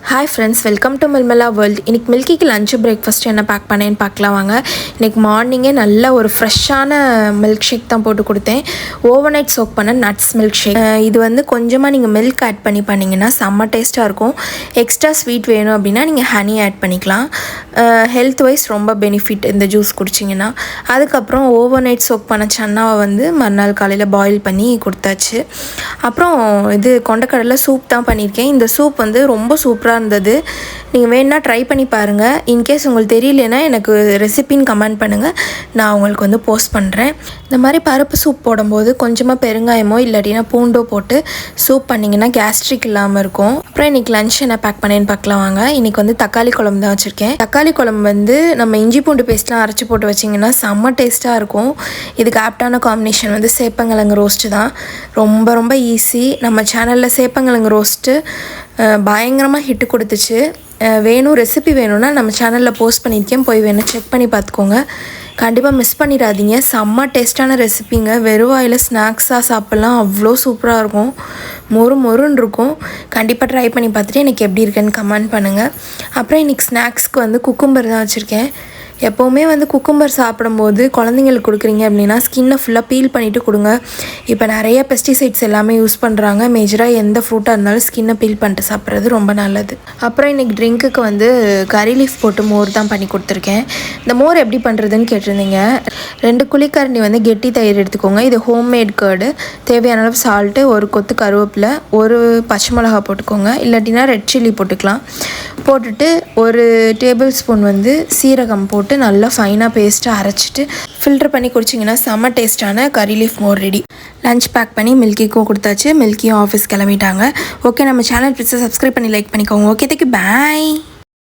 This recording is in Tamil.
Hi friends, welcome to Milmala World. இன்னைக்கு மில்கிக்கு லஞ்ச் பிரேக்ஃபாஸ்ட் என்ன பேக் பண்ணேன்னு பார்க்கலாம் வாங்க. இன்னைக்கு மார்னிங்கே நல்ல ஒரு ஃப்ரெஷ்ஷான மில்க் ஷேக் தான் போட்டு கொடுத்தேன். ஓவர் நைட் சோக் பண்ண நட்ஸ் மில்க் ஷேக். இது வந்து கொஞ்சமாக நீங்கள் மில்க் ஆட் பண்ணிங்கன்னா செம்ம டேஸ்ட்டாக இருக்கும். எக்ஸ்ட்ரா ஸ்வீட் வேணும் அப்படின்னா நீங்கள் ஹனி ஆட் பண்ணிக்கலாம். ஹெல்த் வைஸ் ரொம்ப பெனிஃபிட் இந்த ஜூஸ் குடிச்சிங்கன்னா. அதுக்கப்புறம் ஓவர் நைட் சோக் பண்ண சன்னாவை வந்து மறுநாள் காலையில் பாயில் பண்ணி கொடுத்தாச்சு. அப்புறம் இது கொண்டக்கடலை சூப் தான் பண்ணியிருக்கேன். இந்த சூப் வந்து ரொம்ப சூப்பராக இருந்தது. நீங்கள் வேணுன்னா ட்ரை பண்ணி பாருங்கள். இன்கேஸ் உங்களுக்கு தெரியலனா எனக்கு ரெசிபின்னு கமெண்ட் பண்ணுங்கள், நான் உங்களுக்கு வந்து போஸ்ட் பண்ணுறேன். இந்த மாதிரி பருப்பு சூப் போடும்போது கொஞ்சமாக பெருங்காயமோ இல்லாட்டினா பூண்டோ போட்டு சூப் பண்ணிங்கன்னா கேஸ்ட்ரிக் இல்லாமல் இருக்கும். அப்புறம் இன்றைக்கி லஞ்ச் என்ன பேக் பண்ணேன்னு பார்க்கலாம் வாங்க. இன்றைக்கி வந்து தக்காளி குழம்பு தான் வச்சுருக்கேன். தக்காளி குழம்பு வந்து நம்ம இஞ்சி பூண்டு பேஸ்ட்லாம் அரைச்சி போட்டு வச்சிங்கன்னா செம்ம டேஸ்ட்டாக இருக்கும். இதுக்கு ஆப்டான காம்பினேஷன் வந்து சேப்பங்கிழங்கு ரோஸ்ட்டு தான். ரொம்ப ரொம்ப ஈஸி. நம்ம சேனலில் சேப்பங்கிழங்கு ரோஸ்ட்டு பயங்கரமாக ஹிட்டு கொடுத்துச்சு. ரெசிபி வேணும்னா நம்ம சேனலில் போஸ்ட் பண்ணியிருக்கேன், போய் வேணும் செக் பண்ணி பார்த்துக்கோங்க. கண்டிப்பாக மிஸ் பண்ணிடாதீங்க. செம்ம டேஸ்ட்டான ரெசிபிங்க. வெறும் வாயில் ஸ்நாக்ஸாக சாப்பிட்லாம், அவ்வளோ சூப்பராக இருக்கும். மொறுன்னு இருக்கும். கண்டிப்பாக ட்ரை பண்ணி பார்த்துட்டு எனக்கு எப்படி இருக்குன்னு கமெண்ட் பண்ணுங்கள். அப்புறம் இன்றைக்கி ஸ்நாக்ஸ்க்கு வந்து குக்கும்பர் தான் வச்சுருக்கேன். எப்போவுமே வந்து குக்கும்பர் சாப்பிடும்போது குழந்தைங்களுக்கு கொடுக்குறீங்க அப்படின்னா ஸ்கின்னை ஃபுல்லாக பீல் பண்ணிவிட்டு கொடுங்க. இப்போ நிறைய பெஸ்டிசைட்ஸ் எல்லாமே யூஸ் பண்ணுறாங்க. மேஜராக எந்த ஃப்ரூட்டாக இருந்தாலும் ஸ்கின்னை பீல் பண்ணிட்டு சாப்பிட்றது ரொம்ப நல்லது. அப்புறம் இன்றைக்கி ட்ரிங்க்குக்கு வந்து கறி லீஃப் போட்டு மோர் தான் பண்ணி கொடுத்துருக்கேன். இந்த மோர் எப்படி பண்ணுறதுன்னு கேட்டிருந்தீங்க. 2 குழிக்கரண்டி வந்து கெட்டி தயிர் எடுத்துக்கோங்க. இது ஹோம்மேட் கர்டு. தேவையான அளவு சால்ட்டு, 1 கொத்து கருவேப்பிலை, 1 பச்சை மிளகா போட்டுக்கோங்க. இல்லாட்டினா ரெட் சில்லி போட்டுக்கலாம். போட்டுட்டு 1 டேபிள் ஸ்பூன் வந்து சீரகம் போட்டு நல்லா ஃபைனாக பேஸ்ட்டாக அரைச்சிட்டு ஃபில்டர் பண்ணி குடிச்சிங்கன்னா செம்ம டேஸ்ட்டான கறி லீஃப் மோர் ரெடி. லஞ்ச் பேக் பண்ணி மில்கிக்கும் கொடுத்தாச்சு. மில்கியும் ஆஃபீஸ் கிளம்பிட்டாங்க. ஓகே, நம்ம சேனல் பிடிச்சா சப்ஸ்கிரைப் பண்ணி லைக் பண்ணிக்கோங்க. ஓகே, தேங்க்யூ, பாய்.